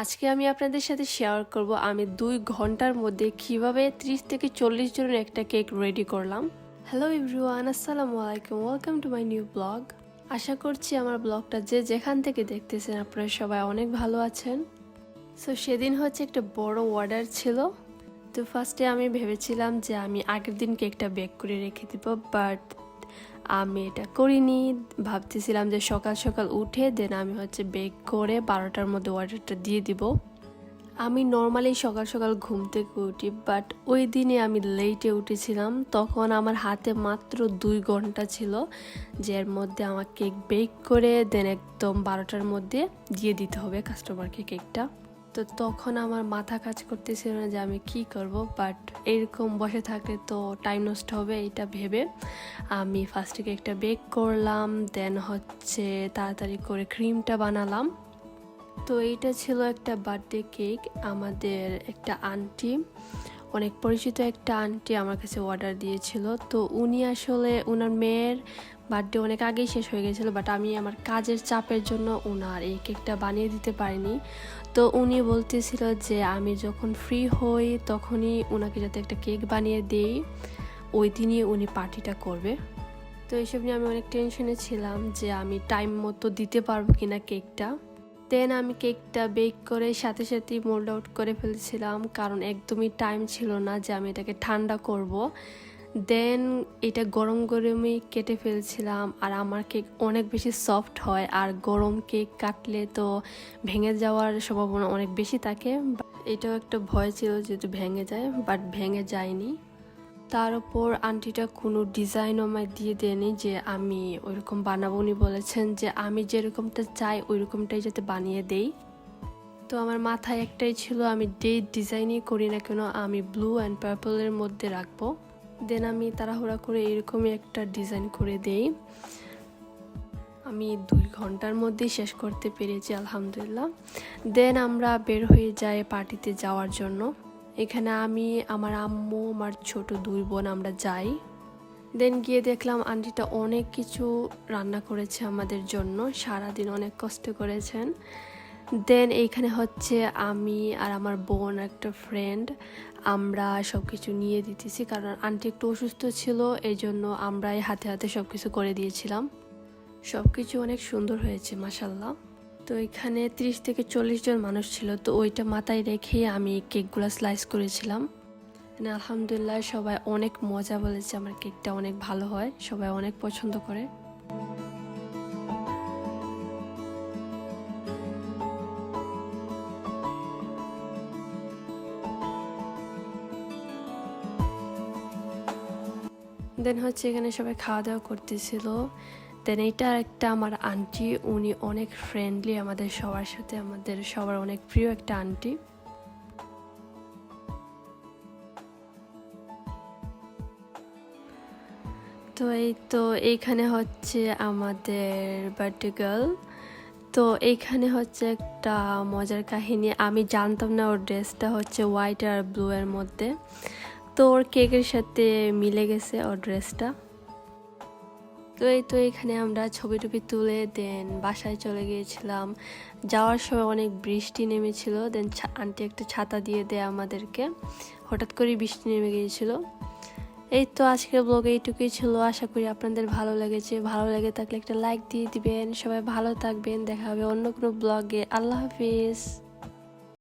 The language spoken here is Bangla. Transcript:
আজকে আমি আপনাদের সাথে শেয়ার করব আমি 2 ঘন্টার মধ্যে কিভাবে 30 থেকে 40 জনের একটা কেক রেডি করলাম। হ্যালো এভরিওয়ান, আসসালামু আলাইকুম, welcome to my new blog. আশা করছি আমার ব্লগটা যে যেখান থেকে দেখতেছেন আপনারা সবাই অনেক ভালো আছেন। সো সেদিন হচ্ছে একটা বড় অর্ডার ছিল। তো ফার্স্টে আমি ভেবেছিলাম যে আমি আগের দিন কেকটা বেক করে রেখে দিব, বাট আমি এটা করিনি। ভাবতেছিলাম যে সকাল সকাল উঠে দেন আমি হচ্ছে বেক করে 12টার মধ্যে অর্ডারটা দিয়ে দিব। আমি নর্মালি সকাল সকাল ঘুম থেকে উঠি, বাট ওই দিনে আমি লেটে উঠেছিলাম। তখন আমার হাতে মাত্র 2 ঘন্টা ছিল, যার মধ্যে আমার কেক বেক করে দেন একদম 12টার মধ্যে দিয়ে দিতে হবে কাস্টমারকে কেকটা। তো তখন আমার মাথা কাজ করতেছিল না যে আমি কি করব, বাট এরকম বসে থাকলে তো টাইম নষ্ট হবে, এটা ভেবে আমি ফার্স্টে কেকটা বেক করলাম। দেন হচ্ছে তাড়াতাড়ি করে ক্রিমটা বানালাম। তো এইটা ছিল একটা বার্থডে কেক। আমাদের একটা আন্টি, অনেক পরিচিত একটা আন্টি আমার কাছে অর্ডার দিয়েছিল। তো উনি আসলে ওনার মেয়ের বার্থডে অনেক আগেই শেষ হয়ে গেছিলো, বাট আমি আমার কাজের চাপের জন্য ওনার এই কেকটা বানিয়ে দিতে পারিনি। তো উনি বলতেছিল যে আমি যখন ফ্রি হই তখনই ওনাকে যাতে একটা কেক বানিয়ে দিই, ওই দিনই উনি পার্টিটা করবে। তো এইসব নিয়ে আমি অনেক টেনশনে ছিলাম যে আমি টাইম মতো দিতে পারবো কিনা কেকটা। দেন আমি কেকটা বেক করে সাথে সাথেই মোল্ড আউট করে ফেলেছিলাম, কারণ একদমই টাইম ছিল না যে আমি এটাকে ঠান্ডা করব। দেন এটা গরম গরমই কেটে ফেলছিলাম। আর আমার কেক অনেক বেশি সফট হয়, আর গরম কেক কাটলে তো ভেঙে যাওয়ার সম্ভাবনা অনেক বেশি থাকে। এটাও একটা ভয় ছিল যেহেতু ভেঙে যায়, বাট ভেঙে যায়নি। তার উপর আন্টিটা কোনো ডিজাইন আমায় দিয়ে দেয়নি যে আমি ওইরকম বানাবো। উনি বলেছেন যে আমি যেরকমটা চাই ওইরকমটাই যাতে বানিয়ে দেই। তো আমার মাথায় একটাই ছিল, আমি যে ডিজাইনই করি না কেন আমি ব্লু অ্যান্ড পার্পলের মধ্যে রাখবো। দেন আমি তাড়াহুড়া করে এরকমই একটা ডিজাইন করে দেই। আমি 2 ঘন্টার মধ্যেই শেষ করতে পেরেছি আলহামদুলিল্লাহ। দেন আমরা বের হয়ে যাই পার্টিতে যাওয়ার জন্য। এখানে আমি, আমার আম্মু, আমার ছোট 2 বোন আমরা যাই। দেন গিয়ে দেখলাম আন্টিটা অনেক কিছু রান্না করেছে আমাদের জন্য, সারাদিন অনেক কষ্ট করেছেন। দেন এইখানে হচ্ছে আমি আর আমার বোন একটা ফ্রেন্ড আমরা সব কিছু নিয়ে দিতেছি, কারণ আন্টি একটু অসুস্থ ছিল, এই জন্য আমরাই হাতে হাতে সব কিছু করে দিয়েছিলাম। সব কিছু অনেক সুন্দর হয়েছে মাশাল্লাহ। তো এখানে 30 থেকে 40 জন মানুষ ছিল, তো ওইটা মাথায় রেখে আমি কেকগুলো স্লাইস করেছিলাম। আলহামদুলিল্লাহ সবাই অনেক মজা বলেছে, আমার কেকটা অনেক ভালো হয়, সবাই অনেক পছন্দ করে। দেন হচ্ছে এখানে সবাই খাওয়া দাওয়া করতেছিল। দেন এইটা একটা আমার আন্টি, উনি অনেক ফ্রেন্ডলি আমাদের সবার সাথে, আমাদের সবার অনেক প্রিয় একটা আন্টি। তো এইখানে হচ্ছে আমাদের বার্থডে গার্ল। তো এইখানে হচ্ছে একটা মজার কাহিনী, আমি জানতাম না ওর ড্রেসটা হচ্ছে হোয়াইট আর ব্লু এর মধ্যে। তো ওর কেকের সাথে মিলে গেছে ওর ড্রেসটা। তো এখানে আমরা ছবি টবি তুলে দেন বাসায় চলে গিয়েছিলাম। যাওয়ার সময় অনেক বৃষ্টি নেমেছিল, দেন আন্টি একটা ছাতা দিয়ে দেয় আমাদেরকে, হঠাৎ করে বৃষ্টি নেমে গিয়েছিল। এই তো আজকের ব্লগ এইটুকুই ছিল, আশা করি আপনাদের ভালো লেগেছে। ভালো লেগে থাকলে একটা লাইক দিয়ে দিবেন। সবাই ভালো থাকবেন, দেখা হবে অন্য কোনো ব্লগে। আল্লাহ হাফিজ।